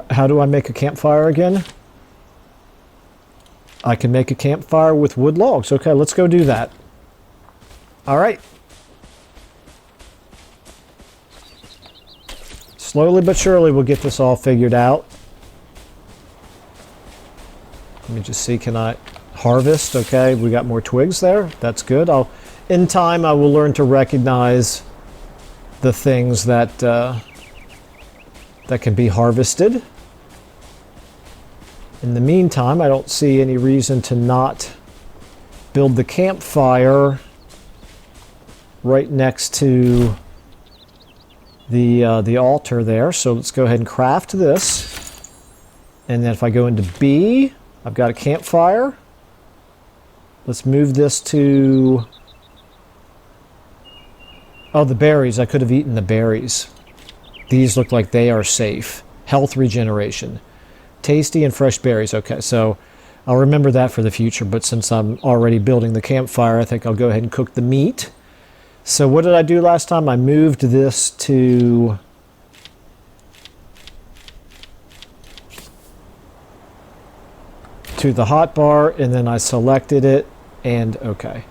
how do I make a campfire again? I can make a campfire with wood logs. Okay, let's go do that. All right. Slowly but surely we'll get this all figured out. Let me just see, can I harvest? Okay, we got more twigs there. That's good. In time I will learn to recognize the things that that can be harvested. In the meantime, I don't see any reason to not build the campfire right next to the altar there. So let's go ahead and craft this. And then if I go into B, I've got a campfire. Let's move this to... Oh, the berries. I could have eaten the berries. These look like they are safe. Health regeneration. Tasty and fresh berries. Okay, so I'll remember that for the future, but since I'm already building the campfire, I think I'll go ahead and cook the meat. So what did I do last time? I moved this to... the hotbar, and then I selected it, and okay.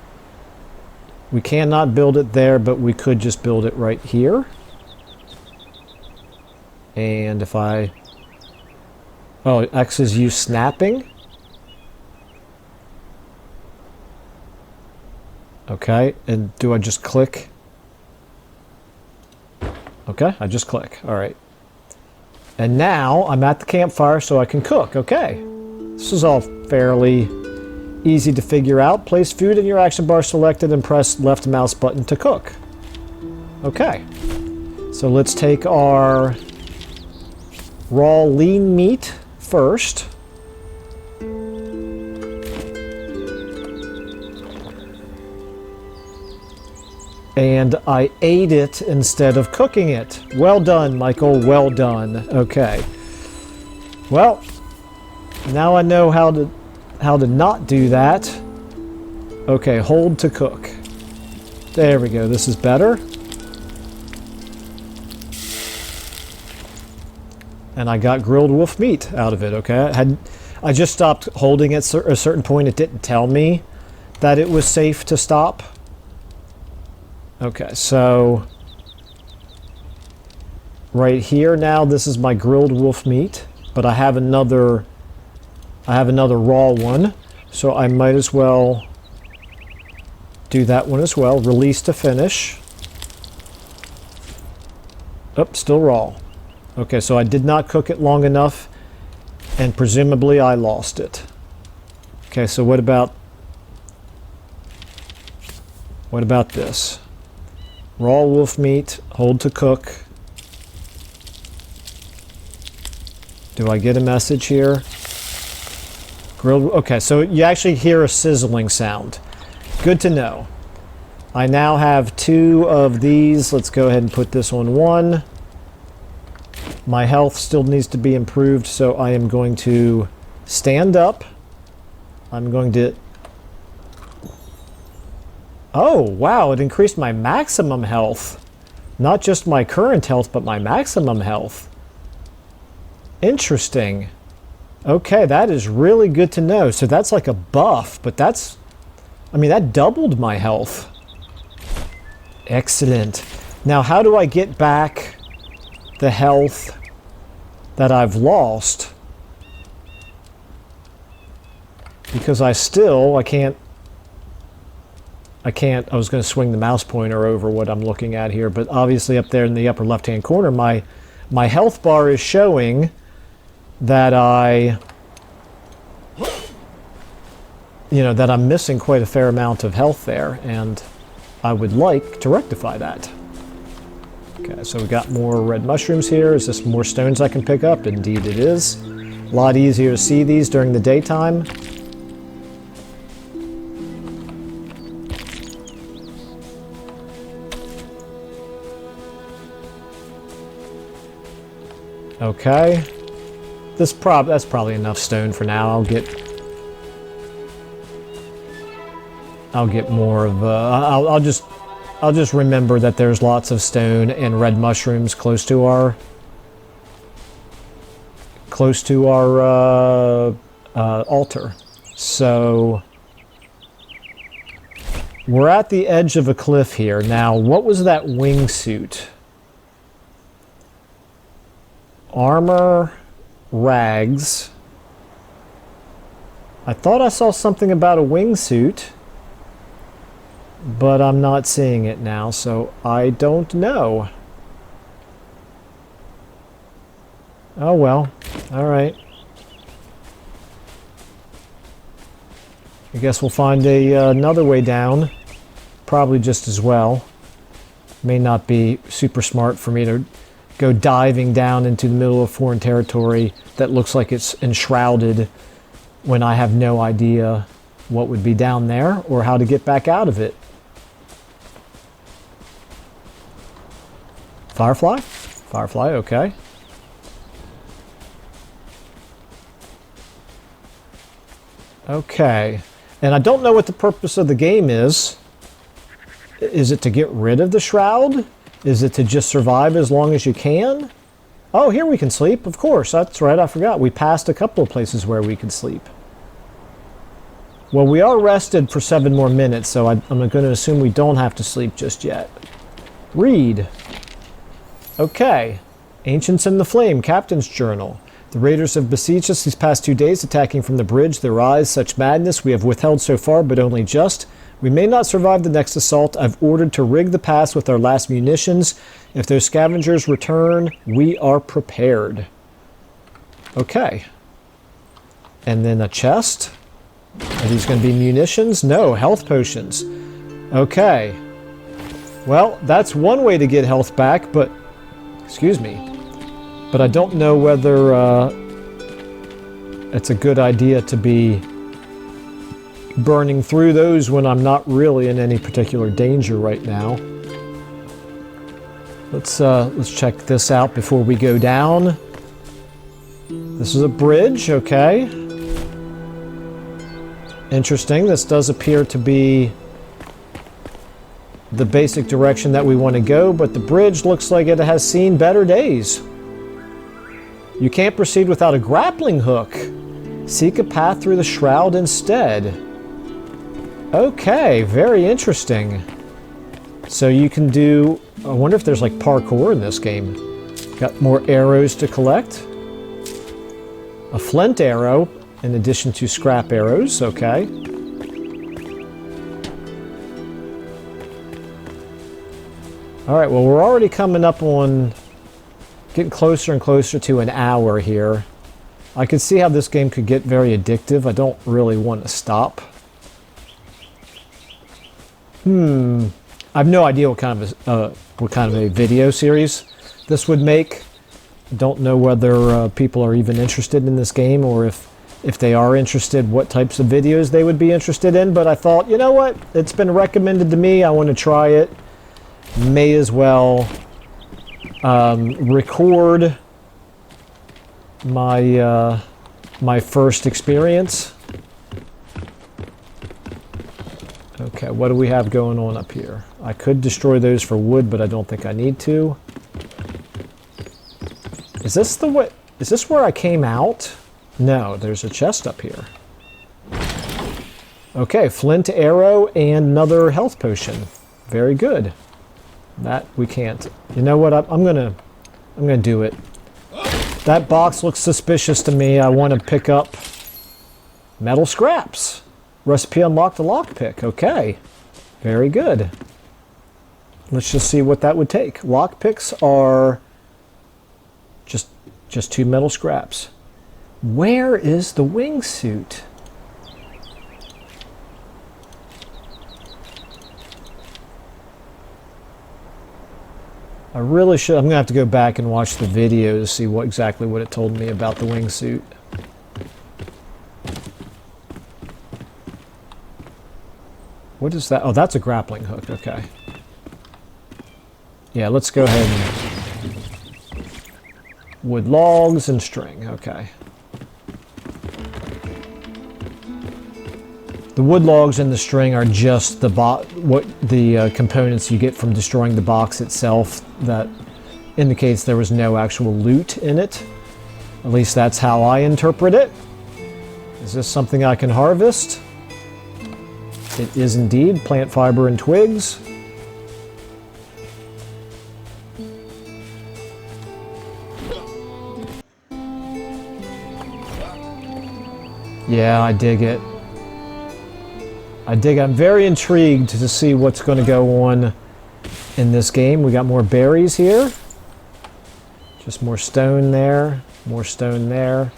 We cannot build it there, but we could just build it right here. And if I... Oh, X is you snapping. Okay, and do I just click? Okay, I just click. All right. And now I'm at the campfire so I can cook. Okay. This is all fairly easy to figure out. Place food in your action bar selected and press left mouse button to cook. Okay. So let's take our raw lean meat first. And I ate it instead of cooking it. Well done, Michael. Well done. Okay. Well, now I know how to not do that. Okay, hold to cook. There we go. This is better. And I got grilled wolf meat out of it, okay? I just stopped holding at a certain point. It didn't tell me that it was safe to stop. Okay, so right here now, this is my grilled wolf meat, but I have another raw one, so I might as well do that one as well. Release to finish. Oh, still raw. Okay, so I did not cook it long enough, and presumably I lost it. Okay, so what about this? Raw wolf meat, hold to cook. Do I get a message here? Grilled, okay, so you actually hear a sizzling sound. Good to know. I now have 2 of these. Let's go ahead and put this on 1. My health still needs to be improved, so I am going to stand up. I'm going to... Oh, wow, it increased my maximum health. Not just my current health, but my maximum health. Interesting. Okay, that is really good to know. So that's like a buff, but that's... I mean, that doubled my health. Excellent. Now, how do I get back the health that I've lost? Because I can't... I was going to swing the mouse pointer over what I'm looking at here, but obviously up there in the upper left-hand corner, my health bar is showing that that I'm missing quite a fair amount of health there, and I would like to rectify that. Okay, so we got more red mushrooms here. Is this more stones I can pick up? Indeed it is. A lot easier to see these during the daytime. Okay. That's probably enough stone for now. I'll get more of I'll just remember that there's lots of stone and red mushrooms close to our altar. So we're at the edge of a cliff here. Now, what was that wingsuit? Armor, rags. I thought I saw something about a wingsuit, but I'm not seeing it now, so I don't know. Oh well, alright. I guess we'll find another way down, probably just as well. May not be super smart for me to go diving down into the middle of foreign territory that looks like it's enshrouded when I have no idea what would be down there or how to get back out of it. Firefly? Firefly, okay. Okay. And I don't know what the purpose of the game is. Is it to get rid of the shroud? Is it to just survive as long as you can? Oh, here we can sleep. Of course, that's right. I forgot. We passed a couple of places where we could sleep. Well, we are rested for 7 more minutes, so I'm going to assume we don't have to sleep just yet. Read. Okay. Ancients in the Flame, Captain's Journal. The raiders have besieged us these past 2 days, attacking from the bridge. Their eyes, such madness we have withheld so far, but only just. We may not survive the next assault. I've ordered to rig the pass with our last munitions. If those scavengers return, we are prepared. Okay. And then a chest. Are these going to be munitions? No, health potions. Okay. Well, that's one way to get health back, but... Excuse me. But I don't know whether it's a good idea to be burning through those when I'm not really in any particular danger right now. Let's check this out before we go down. This is a bridge, okay. Interesting. This does appear to be the basic direction that we want to go, but the bridge looks like it has seen better days. You can't proceed without a grappling hook. Seek a path through the shroud instead. Okay, very interesting. So you can do... I wonder if there's like parkour in this game. Got more arrows to collect. A flint arrow in addition to scrap arrows. Okay. Alright, well we're already coming up on... getting closer and closer to an hour here. I could see how this game could get very addictive. I don't really want to stop. I have no idea what kind of a video series this would make. I don't know whether people are even interested in this game, or if they are interested, what types of videos they would be interested in. But I thought, you know what? It's been recommended to me. I want to try it. May as well record my my first experience. Okay, what do we have going on up here? I could destroy those for wood, but I don't think I need to. Is this the way? Is this where I came out? No, there's a chest up here. Okay, flint arrow and another health potion. Very good. That we can't. You know what? I'm gonna do it. That box looks suspicious to me. I want to pick up metal scraps. Recipe unlocked the lockpick. Okay. Very good. Let's just see what that would take. Lockpicks are just 2 metal scraps. Where is the wingsuit? I really should. I'm gonna have to go back and watch the video to see exactly what it told me about the wingsuit. What is that? Oh, that's a grappling hook. Okay. Yeah, let's go ahead and... wood logs and string. Okay. The wood logs and the string are just the components you get from destroying the box itself. That indicates there was no actual loot in it. At least that's how I interpret it. Is this something I can harvest? It is indeed. Plant fiber and twigs. Yeah, I dig it. I'm very intrigued to see what's going to go on in this game. We got more berries here. Just more stone there. More stone there.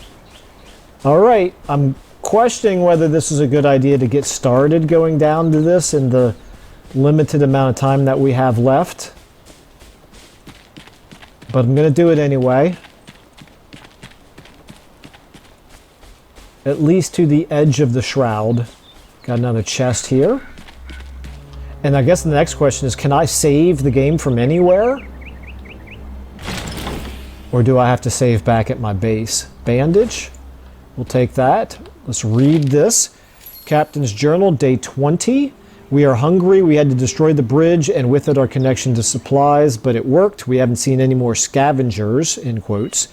Alright, I'm questioning whether this is a good idea to get started going down to this in the limited amount of time that we have left. But I'm going to do it anyway. At least to the edge of the shroud. Got another chest here. And I guess the next question is, can I save the game from anywhere? Or do I have to save back at my base? Bandage. We'll take that. Let's read this. Captain's Journal, day 20. We are hungry. We had to destroy the bridge and with it our connection to supplies, but it worked. We haven't seen any more scavengers, in quotes.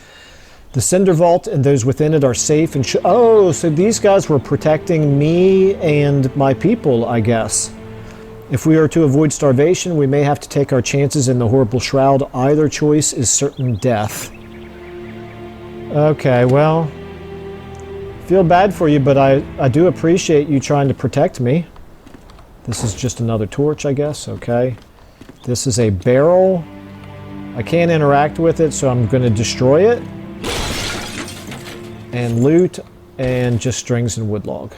The Cinder Vault and those within it are safe and oh, so these guys were protecting me and my people, I guess. If we are to avoid starvation, we may have to take our chances in the horrible shroud. Either choice is certain death. Okay, well, feel bad for you, but I do appreciate you trying to protect me. This is just another torch, I guess. Okay. This is a barrel. I can't interact with it, so I'm going to destroy it. And loot, and just strings and wood log.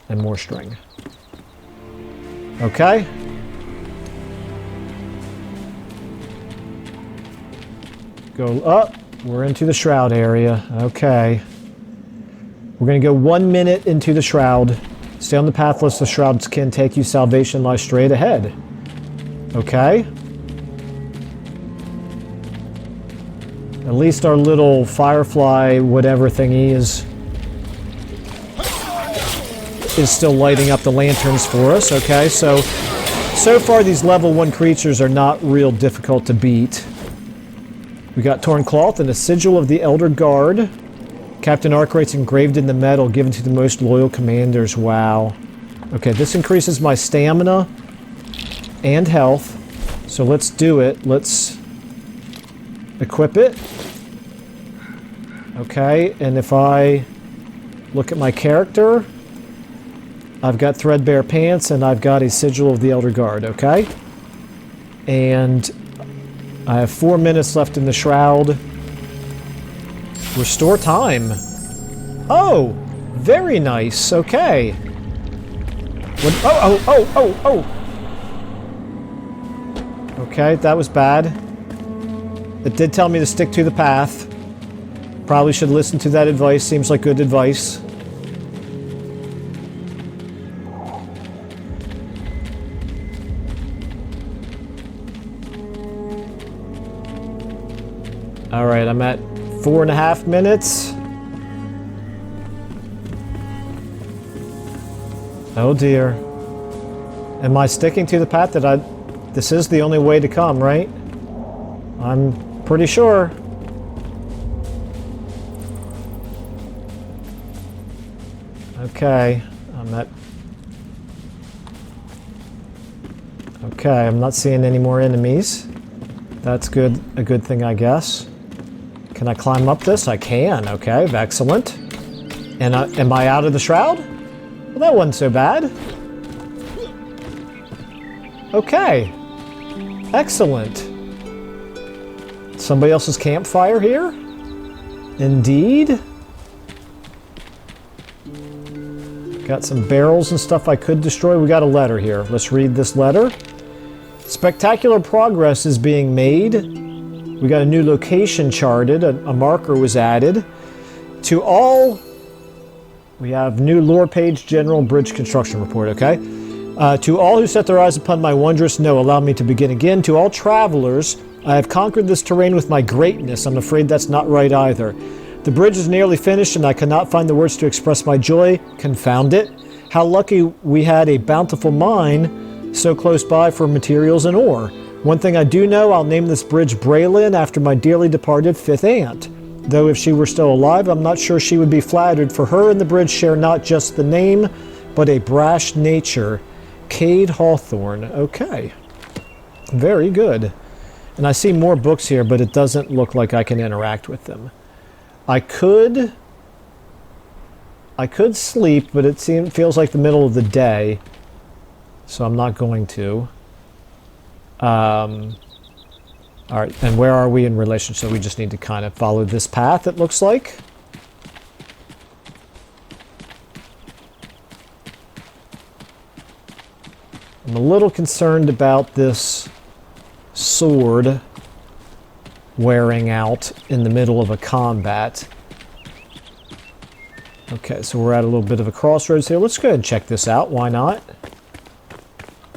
And more string. Okay. Go up. We're into the shroud area. Okay. We're going to go 1 minute into the shroud. Stay on the path lest the shrouds can take you. Salvation lies straight ahead. Okay. At least our little firefly, whatever thingy is is still lighting up the lanterns for us. Okay, so far these level 1 creatures are not real difficult to beat. We got torn cloth and a sigil of the Elder Guard. Captain Arkwright's engraved in the metal, given to the most loyal commanders. Wow. Okay, this increases my stamina and health. So let's do it. Let's equip it. Okay, and if I look at my character, I've got threadbare pants and I've got a sigil of the Elder Guard, okay? And I have 4 minutes left in the Shroud. Restore time. Oh, very nice. Okay. What, oh. Okay, that was bad. It did tell me to stick to the path. Probably should listen to that advice. Seems like good advice. All right, I'm at 4.5 minutes. Oh dear. Am I sticking to the path that this is the only way to come, right? I'm pretty sure. Okay, Okay, I'm not seeing any more enemies. That's good, a good thing, I guess. Can I climb up this? I can, okay, excellent. And am I out of the Shroud? Well, that wasn't so bad. Okay, excellent. Somebody else's campfire here? Indeed. Got some barrels and stuff I could destroy. We got a letter here. Let's read this letter. Spectacular progress is being made. We got a new location charted. A marker was added. To all... We have new lore page, general bridge construction report, okay? To all who set their eyes upon my wondrous no, allow me to begin again. To all travelers, I have conquered this terrain with my greatness. I'm afraid that's not right either. The bridge is nearly finished and I cannot find the words to express my joy. Confound it. How lucky we had a bountiful mine so close by for materials and ore. One thing I do know, I'll name this bridge Braylin after my dearly departed 5th aunt. Though if she were still alive, I'm not sure she would be flattered, for her and the bridge share not just the name, but a brash nature. Cade Hawthorne. Okay. Very good. And I see more books here, but it doesn't look like I can interact with them. I could sleep, but it feels like the middle of the day, so I'm not going to. All right, and where are we in relation? So we just need to kind of follow this path, it looks like. I'm a little concerned about this sword wearing out in the middle of a combat. Okay, so we're at a little bit of a crossroads here. Let's go ahead and check this out. Why not?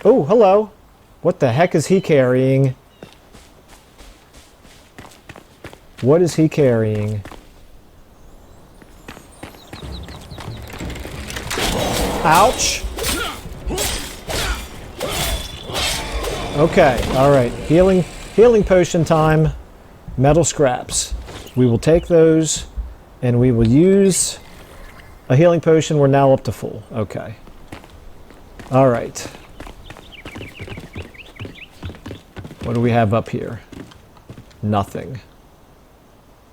Oh, hello. What the heck is he carrying? What is he carrying? Ouch. Okay, all right. Healing potion time. Metal scraps. We will take those and we will use a healing potion. We're now up to full. Okay. All right. What do we have up here? Nothing.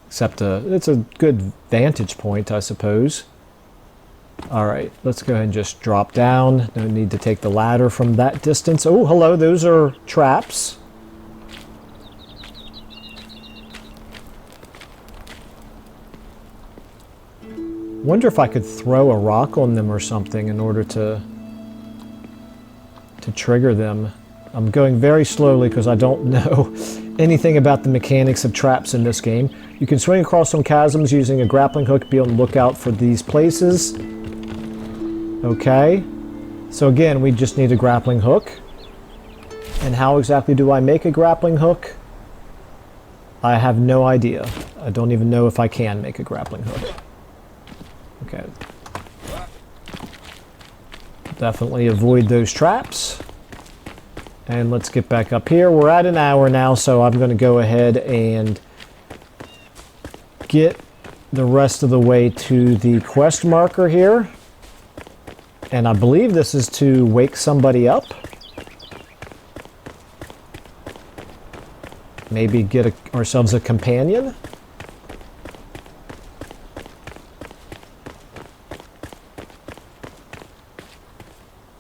Except it's a good vantage point, I suppose. All right, let's go ahead and just drop down. No need to take the ladder from that distance. Oh, hello, those are traps. Wonder if I could throw a rock on them or something in order to trigger them. I'm going very slowly because I don't know anything about the mechanics of traps in this game. You can swing across some chasms using a grappling hook. Be on the lookout for these places. Okay. So again, we just need a grappling hook. And how exactly do I make a grappling hook? I have no idea. I don't even know if I can make a grappling hook. Okay. Definitely avoid those traps. And let's get back up here. We're at an hour now, so I'm going to go ahead and get the rest of the way to the quest marker here. And I believe this is to wake somebody up. Maybe get ourselves a companion.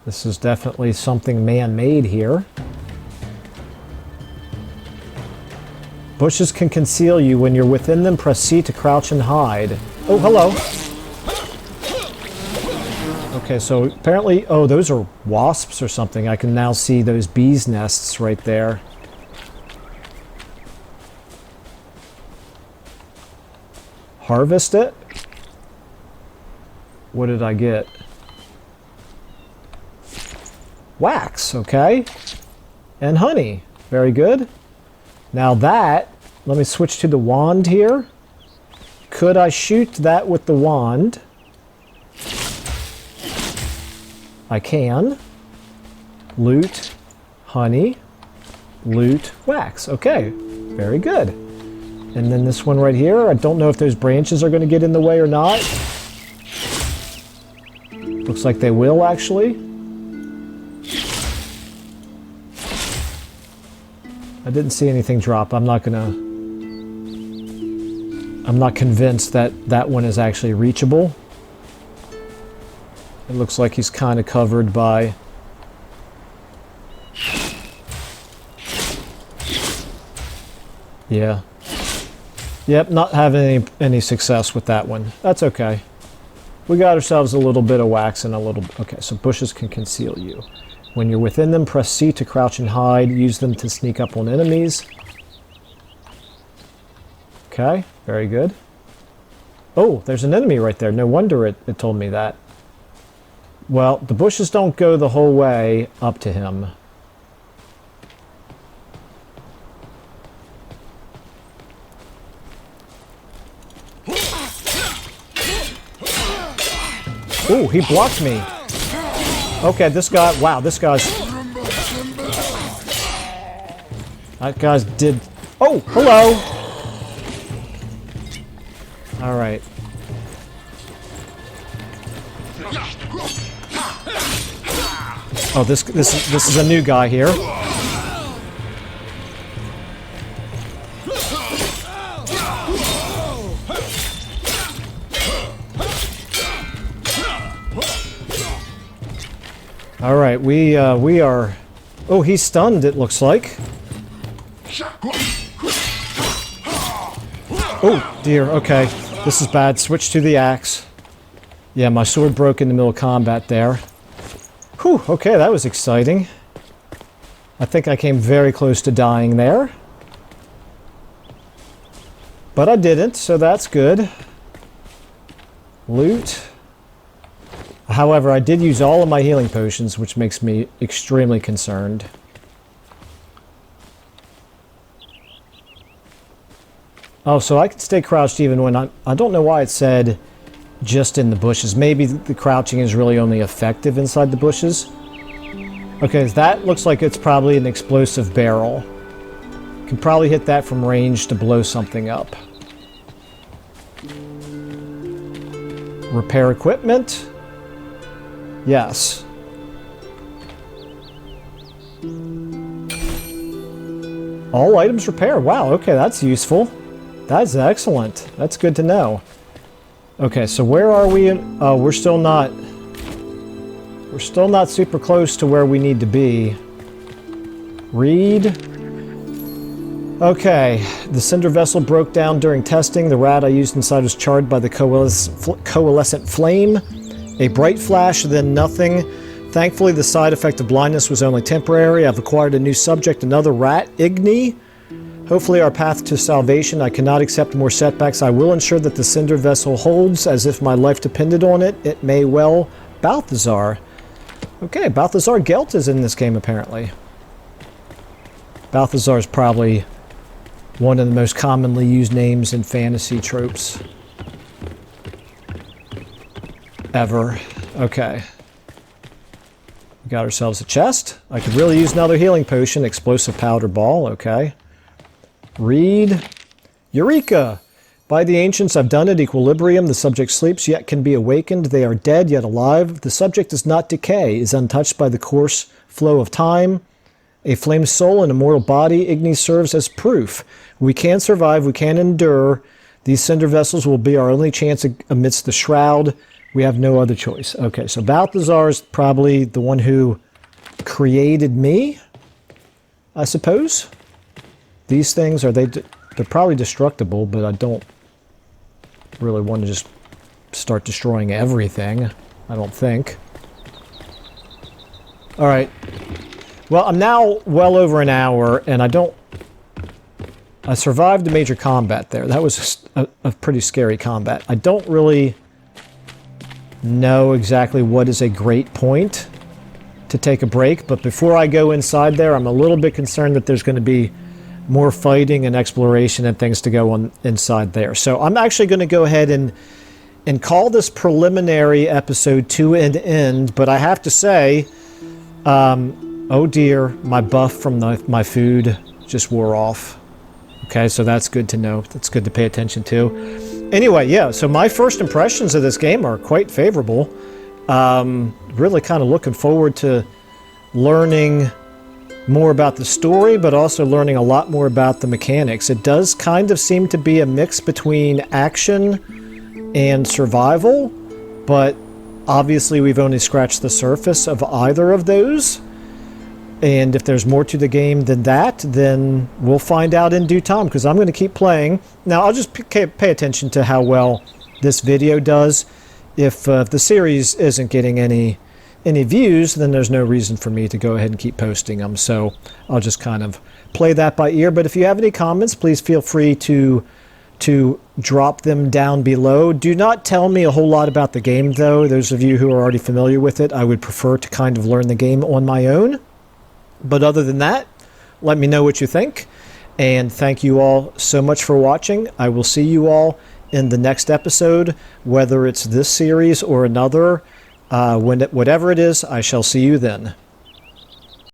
This is definitely something man-made here. Bushes can conceal you. When you're within them, press C to crouch and hide. Oh, hello. Okay, so apparently... Oh, those are wasps or something. I can now see those bees' nests right there. Harvest it. What did I get? Wax, okay. And honey. Very good. Now that, let me switch to the wand here. Could I shoot that with the wand? I can. Loot, honey, loot, wax. Okay, very good. And then this one right here, I don't know if those branches are going to get in the way or not. Looks like they will, actually. I didn't see anything drop. I'm not convinced that that one is actually reachable. It looks like he's kind of covered by... Yeah. Yep, not having any success with that one. That's okay. We got ourselves a little bit of wax and a little... Okay, so bushes can conceal you. When you're within them, press C to crouch and hide. Use them to sneak up on enemies. Okay, very good. Oh, there's an enemy right there. No wonder it told me that. Well, the bushes don't go the whole way up to him. Ooh, he blocked me. Okay, this guy... Wow, this guy's... That guy's did... Oh, hello! Alright. Oh, this is a new guy here. All right, we are... Oh, he's stunned, it looks like. Oh, dear, okay. This is bad. Switch to the axe. Yeah, my sword broke in the middle of combat there. Whew, okay, that was exciting. I think I came very close to dying there. But I didn't, so that's good. Loot. However, I did use all of my healing potions, which makes me extremely concerned. Oh, so I can stay crouched even when I don't know why it said just in the bushes. Maybe the crouching is really only effective inside the bushes. Okay, that looks like it's probably an explosive barrel. Can probably hit that from range to blow something up. Repair equipment. Yes. All items repair. Wow, okay, that's useful. That's excellent. That's good to know. Okay, so where are we? Oh, we're still not super close to where we need to be. Read. Okay, the cinder vessel broke down during testing. The rat I used inside was charred by the coalescent flame. A bright flash, then nothing. Thankfully, the side effect of blindness was only temporary. I've acquired a new subject, another rat, Igni. Hopefully our path to salvation. I cannot accept more setbacks. I will ensure that the cinder vessel holds as if my life depended on it. It may well. Balthazar. Okay, Balthazar Gelt is in this game, apparently. Balthazar is probably one of the most commonly used names in fantasy tropes. Ever. Okay. We got ourselves a chest. I could really use another healing potion. Explosive powder ball. Okay. Read. Eureka! By the ancients, I've done it. Equilibrium. The subject sleeps, yet can be awakened. They are dead, yet alive. The subject does not decay, is untouched by the course flow of time. A flame soul and immortal body. Igni serves as proof. We can survive. We can endure. These cinder vessels will be our only chance amidst the shroud. We have no other choice. Okay, so Balthazar is probably the one who created me, I suppose. These things, they're probably destructible, but I don't really want to just start destroying everything, I don't think. All right. Well, I'm now well over an hour, and I survived the major combat there. That was a pretty scary combat. I don't really know exactly what is a great point to take a break, but before I go inside there, I'm a little bit concerned that there's going to be more fighting and exploration and things to go on inside there. So I'm actually going to go ahead and call this preliminary episode to an end, but I have to say, oh dear, my buff from my food just wore off. Okay, so that's good to know. That's good to pay attention to. Anyway, yeah, so my first impressions of this game are quite favorable. Really kind of looking forward to learning more about the story, but also learning a lot more about the mechanics. It does kind of seem to be a mix between action and survival, but obviously we've only scratched the surface of either of those. And if there's more to the game than that, then we'll find out in due time, because I'm going to keep playing. Now, I'll just pay attention to how well this video does. If the series isn't getting any views, then there's no reason for me to go ahead and keep posting them. So I'll just kind of play that by ear. But if you have any comments, please feel free to drop them down below. Do not tell me a whole lot about the game, though. Those of you who are already familiar with it, I would prefer to kind of learn the game on my own. But other than that, let me know what you think. And thank you all so much for watching. I will see you all in the next episode, whether it's this series or another. Whatever it is, I shall see you then.